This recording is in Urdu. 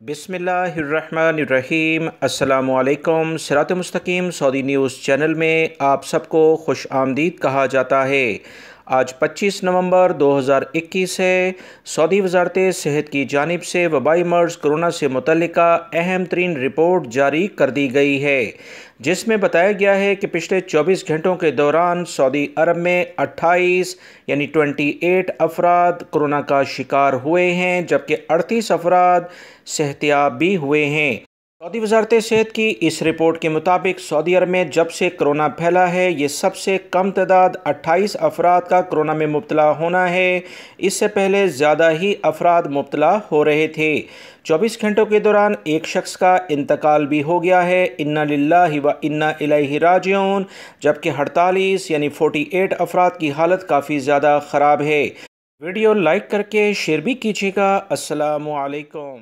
بسم اللہ الرحمن الرحیم۔ السلام علیکم۔ sirat.e.mustaqeem سعودی نیوز چینل میں آپ سب کو خوش آمدید کہا جاتا ہے۔ آج 25 نومبر 2021 ہے۔ سعودی وزارت صحت کی جانب سے وبائی مرض کرونا سے متعلقہ اہم ترین رپورٹ جاری کر دی گئی ہے، جس میں بتایا گیا ہے کہ پچھلے 24 گھنٹوں کے دوران سعودی عرب میں 28 افراد کرونا کا شکار ہوئے ہیں، جبکہ 38 افراد صحتیاب بھی ہوئے ہیں۔ سعودی وزارت صحت کی اس رپورٹ کے مطابق سعودی عرب میں جب سے کرونا پھیلا ہے، یہ سب سے کم تعداد 28 افراد کا کرونا میں مبتلا ہونا ہے۔ اس سے پہلے زیادہ ہی افراد مبتلا ہو رہے تھے۔ 24 گھنٹوں کے دوران ایک شخص کا انتقال بھی ہو گیا ہے، انا للہ و انا الیہ راجعون، جبکہ 48 افراد کی حالت کافی زیادہ خراب ہے۔ ویڈیو لائک کر کے شیئر بھی کیجیے گا۔ السلام علیکم۔